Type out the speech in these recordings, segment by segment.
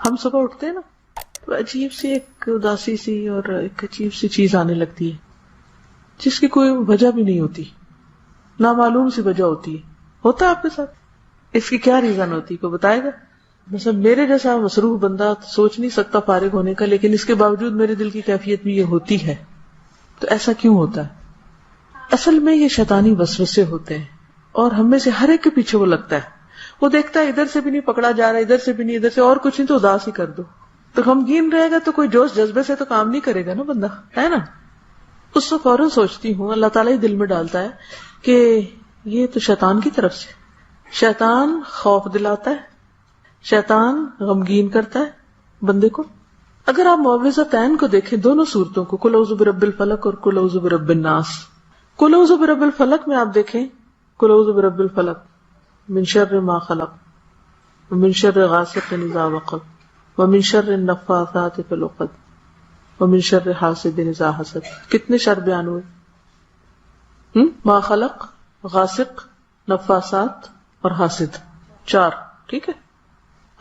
ہم صبح اٹھتے ہیں نا تو عجیب سی ایک اداسی سی اور ایک عجیب سی چیز آنے لگتی ہے جس کی کوئی وجہ بھی نہیں ہوتی, نامعلوم سی وجہ ہوتی ہے. ہوتا ہے آپ کے ساتھ؟ اس کی کیا ریزن ہوتی ہے, کوئی بتائے گا؟ مثلا میرے جیسا مصروف بندہ سوچ نہیں سکتا فارغ ہونے کا, لیکن اس کے باوجود میرے دل کی کیفیت بھی یہ ہوتی ہے. تو ایسا کیوں ہوتا ہے؟ اصل میں یہ شیطانی وسوسے ہوتے ہیں, اور ہم میں سے ہر ایک کے پیچھے وہ لگتا ہے. وہ دیکھتا ہے ادھر سے بھی نہیں پکڑا جا رہا, ادھر سے بھی نہیں, ادھر سے اور کچھ نہیں تو اداس ہی کر دو. تو غمگین رہے گا تو کوئی جوش جذبے سے تو کام نہیں کرے گا نا بندہ, ہے نا. اس کو فوراً سوچتی ہوں, اللہ تعالیٰ ہی دل میں ڈالتا ہے کہ یہ تو شیطان کی طرف سے. شیطان خوف دلاتا ہے, شیطان غمگین کرتا ہے بندے کو. اگر آپ معوذتین کو دیکھیں, دونوں صورتوں کو, قل اعوذ برب الفلق اور قل اعوذ برب الناس. قل اعوذ برب الفلق میں آپ دیکھیں, قل اعوذ برب الفلق من شر ما خلق ومن شر غاسق اذا وقب ومن شر النفاثات في العقد ومن شر حاسد اذا حسد. کتنے شر بیان ہوئے؟ ما خلق, غاسق, نفاثات اور حاسد, 4. ٹھیک ہے.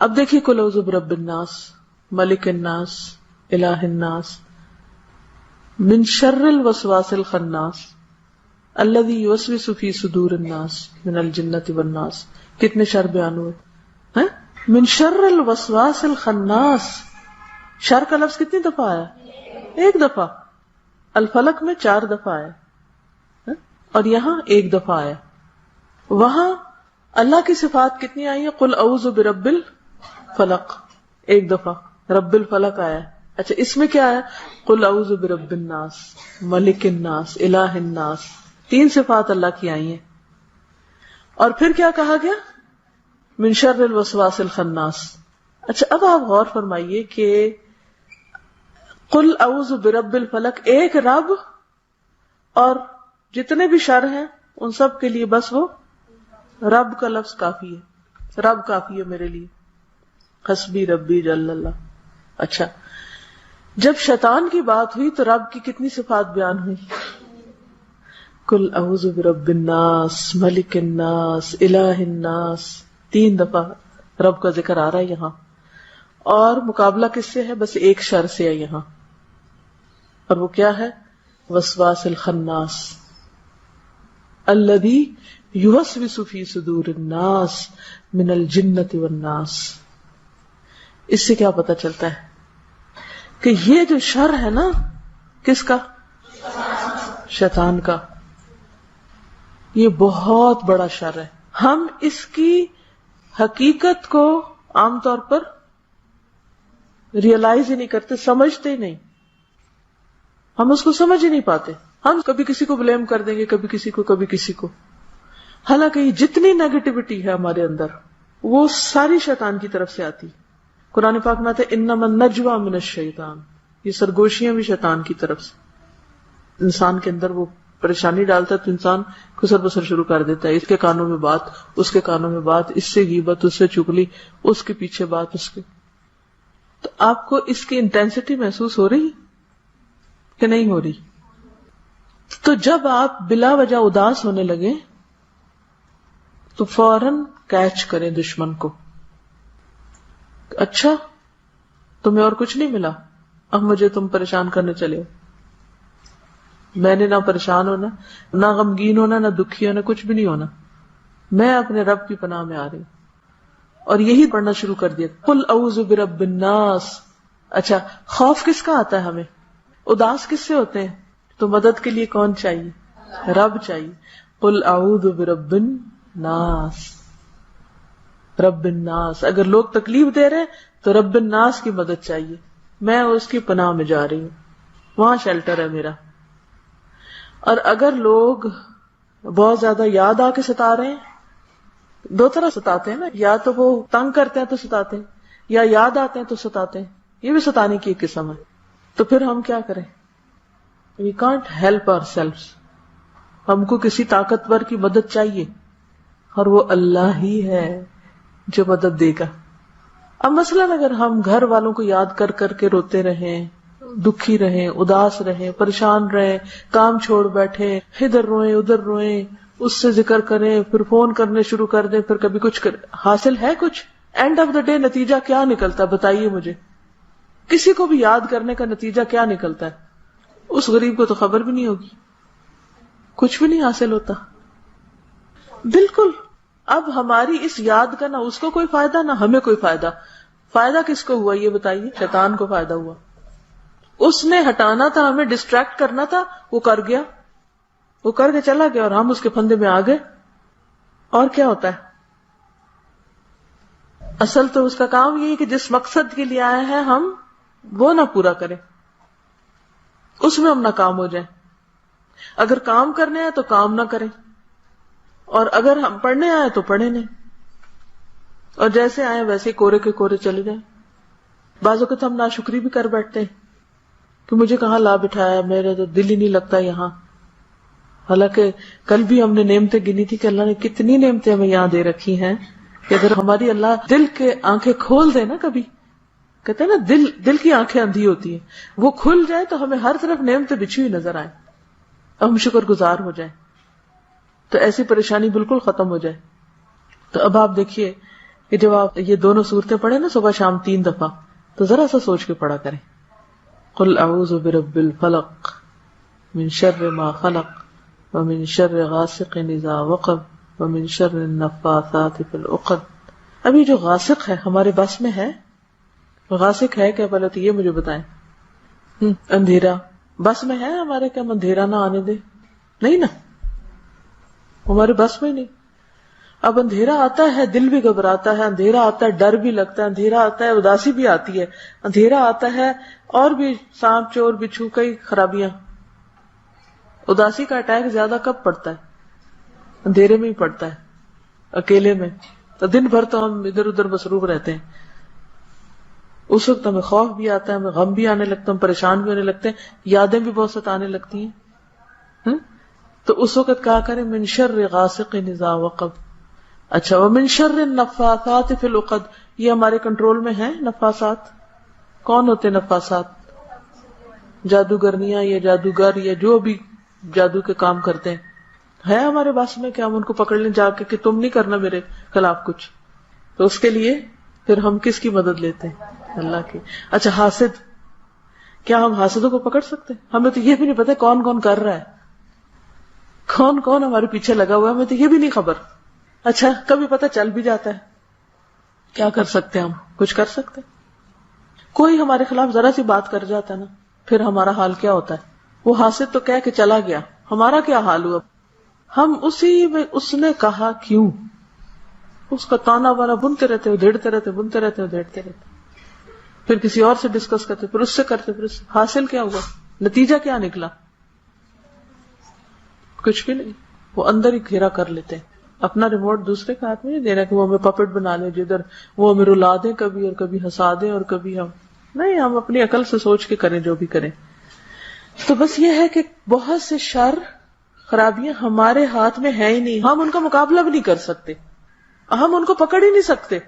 اب دیکھیے قل اعوذ برب الناس, ملک الناس, الہ الناس, من شر الوسواس الخناس الذی یوسوس فی صدور الناس من الجنۃ والناس. کتنے شر بیان ہوئے؟ من شر الوسواس الخناس. شر کا لفظ کتنی دفعہ آیا؟ 1 دفعہ. الفلق میں 4 دفعہ آیا اور یہاں 1 دفعہ آیا. وہاں اللہ کی صفات کتنی آئی ہیں؟ قل اعوذ برب الفلق 1 دفعہ, رب الفلق آیا. اچھا, اس میں کیا ہے؟ قل اعوذ برب الناس, ملک الناس, الہ الناس. 3 صفات اللہ کی آئی ہیں. اور پھر کیا کہا گیا؟ من شر الوسواس الخناس. اچھا, اب آپ غور فرمائیے کہ قل اعوذ برب الفلق, ایک رب, اور جتنے بھی شر ہیں ان سب کے لیے بس وہ رب کا لفظ کافی ہے. رب کافی ہے میرے لیے, حسبی ربی جل اللہ. اچھا, جب شیطان کی بات ہوئی تو رب کی کتنی صفات بیان ہوئی؟ قل اعوذ برب الناس, ملک الناس, الہ الناس. 3 دفعہ رب کا ذکر آ رہا ہے یہاں, اور مقابلہ کس سے ہے؟ بس ایک شر سے ہے یہاں, اور وہ کیا ہے؟ وسواس الخناس الذی یوسوس فی صدور الناس من الجنۃ والناس. اس سے کیا پتہ چلتا ہے کہ یہ جو شر ہے نا, کس کا؟ شیطان کا. یہ بہت بڑا شر ہے. ہم اس کی حقیقت کو عام طور پر ریئلائز ہی نہیں کرتے, سمجھتے ہی نہیں. ہم اس کو سمجھ ہی نہیں پاتے. ہم کبھی کسی کو بلیم کر دیں گے, کبھی کسی کو, کبھی کسی کو. حالانکہ یہ جتنی نیگیٹیوٹی ہے ہمارے اندر وہ ساری شیطان کی طرف سے آتی. قرآن پاک میں آتا ہے انما النجوى من الشیطان, یہ سرگوشیاں بھی شیطان کی طرف سے. انسان کے اندر وہ پریشانی ڈالتا ہے تو انسان خسر بسر شروع کر دیتا ہے. اس کے کانوں میں بات, اس کے کانوں میں بات, اس سے غیبت, اس سے چغلی, اس کے پیچھے بات, اس کے. تو آپ کو اس کی انٹینسٹی محسوس ہو رہی کہ نہیں ہو رہی؟ تو جب آپ بلا وجہ اداس ہونے لگے تو فوراً کیچ کریں دشمن کو. اچھا, تمہیں اور کچھ نہیں ملا, اب مجھے تم پریشان کرنے چلے ہو. میں نے نہ پریشان ہونا, نہ غمگین ہونا, نہ دکھی ہونا, کچھ بھی نہیں ہونا. میں اپنے رب کی پناہ میں آ رہی ہوں. اور یہی پڑھنا شروع کر دیا, قل اعوذ برب الناس. اچھا, خوف کس کا آتا ہے ہمیں؟ اداس کس سے ہوتے ہیں؟ تو مدد کے لیے کون چاہیے؟ رب چاہیے. قل اعوذ برب الناس, رب الناس. اگر لوگ تکلیف دے رہے ہیں تو رب الناس کی مدد چاہیے. میں اس کی پناہ میں جا رہی ہوں, وہاں شیلٹر ہے میرا. اور اگر لوگ بہت زیادہ یاد آ کے ستا رہے ہیں, 2 طرح ستاتے ہیں نا, یا تو وہ تنگ کرتے ہیں تو ستاتے ہیں, یا یاد آتے ہیں تو ستاتے ہیں. یہ بھی ستانے کی ایک قسم ہے. تو پھر ہم کیا کریں؟ We can't help ourselves. ہم کو کسی طاقتور کی مدد چاہیے, اور وہ اللہ ہی ہے جو مدد دے گا. اب مثلاً اگر ہم گھر والوں کو یاد کر کر کے روتے رہیں, دکھی رہیں, اداس رہیں, پریشان رہیں, کام چھوڑ بیٹھیں, ادھر روئیں ادھر روئیں, اس سے ذکر کریں, پھر فون کرنے شروع کر دیں, پھر کبھی کچھ حاصل ہے کچھ؟ اینڈ آف دا ڈے نتیجہ کیا نکلتا ہے بتائیے مجھے؟ کسی کو بھی یاد کرنے کا نتیجہ کیا نکلتا ہے؟ اس غریب کو تو خبر بھی نہیں ہوگی، کچھ بھی نہیں حاصل ہوتا. بالکل. اب ہماری اس یاد کا نہ اس کو کوئی فائدہ نہ ہمیں کوئی فائدہ. فائدہ کس کو ہوا یہ بتائیے؟ شیطان کو فائدہ ہوا. اس نے ہٹانا تھا، ہمیں ڈسٹریکٹ کرنا تھا، وہ کر گیا، وہ کر کے چلا گیا اور ہم اس کے پھندے میں آ گئے. اور کیا ہوتا ہے؟ اصل تو اس کا کام یہ ہے کہ جس مقصد کے لیے آئے ہیں ہم وہ نہ پورا کریں، اس میں ہم ناکام ہو جائیں. اگر کام کرنے آئے تو کام نہ کریں، اور اگر ہم پڑھنے آئے تو پڑھیں نہیں، اور جیسے آئے ویسے کورے کے کورے چلے جائیں. بعض اوقات ہم ناشکری بھی کر بیٹھتے ہیں کہ مجھے کہاں لا بٹھایا، میرا تو دل ہی نہیں لگتا یہاں. حالانکہ کل بھی ہم نے نعمتیں گنی تھی کہ اللہ نے کتنی نعمتیں ہمیں یہاں دے رکھی ہیں کہ اگر ہماری اللہ دل کے آنکھیں کھول دے نا، کبھی کہتے ہیں نا دل کی آنکھیں اندھی ہوتی ہیں، وہ کھل جائے تو ہمیں ہر طرف نعمتیں بچھی ہوئی نظر آئیں، ہم شکر گزار ہو جائیں تو ایسی پریشانی بالکل ختم ہو جائے. تو اب آپ دیکھیے کہ جب آپ یہ دونوں صورتیں پڑھیں نا صبح شام 3 دفعہ، تو ذرا سا سوچ کے پڑھا کریں. قل اعوذ برب الفلق من شر ما خلق ومن شر غاسق اذا وقب ومن شر النفاثات فی العقد. ابھی جو غاسق ہے ہمارے بس میں ہے؟ غاسق ہے کیا پہلے تو یہ مجھے بتائیں. اندھیرا بس میں ہے ہمارے؟ کیا اندھیرا نہ آنے دے؟ نہیں نا، ہمارے بس میں نہیں. اب اندھیرا آتا ہے دل بھی گھبراتا ہے، اندھیرا آتا ہے ڈر بھی لگتا ہے، اندھیرا آتا ہے اداسی بھی آتی ہے، اندھیرا آتا ہے اور بھی سانپ چور بچھو کئی خرابیاں. اداسی کا اٹیک زیادہ کب پڑتا ہے؟ اندھیرے میں ہی پڑتا ہے، اکیلے میں. تو دن بھر تو ہم ادھر ادھر مصروف رہتے ہیں، اس وقت ہمیں خوف بھی آتا ہے، ہمیں غم بھی آنے لگتا ہے، ہم پریشان بھی ہونے لگتے ہیں، یادیں بھی بہت ستانے لگتی ہیں. تو اس وقت کہا کریں من شر غاسق اذا وقب. اچھا ومن شر النفاثات فی العقد، یہ ہمارے کنٹرول میں ہیں نفاثات؟ کون ہوتے نفاثات؟ جادوگرنیاں یا جادوگر یا جو بھی جادو کے کام کرتے ہیں، ہے ہمارے پاس میں کہ ہم ان کو پکڑ لیں جا کے کہ تم نہیں کرنا میرے خلاف کچھ؟ تو اس کے لیے پھر ہم کس کی مدد لیتے ہیں؟ اللہ کی. اچھا حاسد، کیا ہم حاسدوں کو پکڑ سکتے ہیں؟ ہمیں تو یہ بھی نہیں پتا کون کون کر رہا ہے، کون کون ہمارے پیچھے لگا ہوا ہے، ہمیں تو یہ بھی نہیں خبر. اچھا کبھی پتہ چل بھی جاتا ہے، کیا کر سکتے ہیں ہم؟ کچھ کر سکتے؟ کوئی ہمارے خلاف ذرا سی بات کر جاتا ہے نا، پھر ہمارا حال کیا ہوتا ہے؟ وہ حاسد تو کہہ کے چلا گیا، ہمارا کیا حال ہوا؟ ہم اسی میں اس نے کہا کیوں، اس کا تانا بانا بنتے رہتے، ادھیڑتے رہتے، بنتے رہتے، ادھیڑتے رہتے، پھر کسی اور سے ڈسکس کرتے، پھر اس سے کرتے، پھر اس سے. حاصل کیا ہوا؟ نتیجہ کیا نکلا؟ کچھ بھی نہیں. وہ اندر ہی گھیرا کر لیتے ہیں. اپنا ریموٹ دوسرے کے ہاتھ میں نہیں دینا کہ وہ ہمیں پپٹ بنا لے، جدھر وہ ہمیں رلا دیں کبھی اور کبھی ہنسا دیں اور کبھی ہم نہیں، ہم اپنی عقل سے سوچ کے کریں جو بھی کریں. تو بس یہ ہے کہ بہت سے شر خرابیاں ہمارے ہاتھ میں ہے ہی نہیں، ہم ان کا مقابلہ بھی نہیں کر سکتے، ہم ان کو پکڑ ہی نہیں سکتے،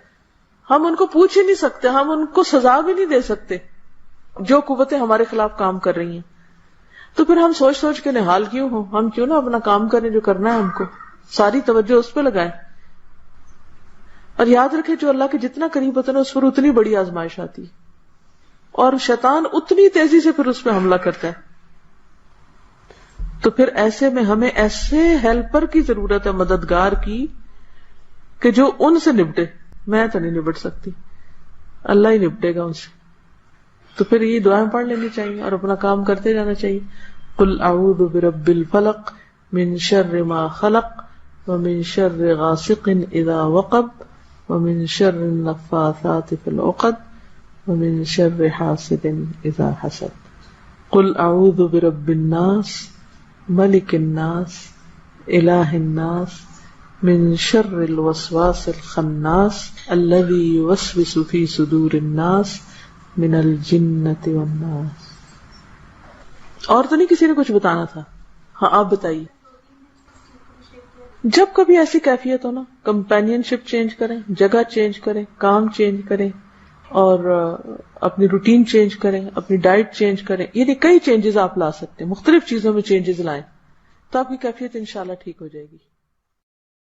ہم ان کو پوچھ ہی نہیں سکتے، ہم ان کو سزا بھی نہیں دے سکتے جو قوتیں ہمارے خلاف کام کر رہی ہیں. تو پھر ہم سوچ سوچ کے نحال کیوں ہوں؟ ہم کیوں نہ اپنا کام کریں جو کرنا ہے ہم کو، ساری توجہ اس پہ لگائیں. اور یاد رکھیں جو اللہ کے جتنا قریب ہوتا ہے اس پر اتنی بڑی آزمائش آتی ہے، اور شیطان اتنی تیزی سے پھر اس پہ حملہ کرتا ہے. تو پھر ایسے میں ہمیں ایسے ہیلپر کی ضرورت ہے، مددگار کی، کہ جو ان سے نپٹے. میں تو نہیں نپٹ سکتی، اللہ ہی نپٹے گا ان سے. تو پھر یہ دعائیں پڑھ لینی چاہیے اور اپنا کام کرتے جانا چاہیے. قل اعوذ برب الفلق من شر ما خلق ومن شر غاسق اذا وقب ومن شر النفاثات في العقد ومن شر حاسد اذا حسد. قل اعوذ برب الناس ملک الناس الہ الناس من شر الوسواس الخناس الذي يوسوس في صدور الناس من الجنة والناس. اور تو نہیں کسی نے کچھ بتانا تھا؟ ہاں آپ بتائیے. جب کبھی ایسی کیفیت ہو نا، کمپینین شپ چینج کریں، جگہ چینج کریں، کام چینج کریں، اور اپنی روٹین چینج کریں، اپنی ڈائٹ چینج کریں. یعنی کئی چینجز آپ لا سکتے ہیں، مختلف چیزوں میں چینجز لائیں تو آپ کی کیفیت انشاءاللہ ٹھیک ہو جائے گی.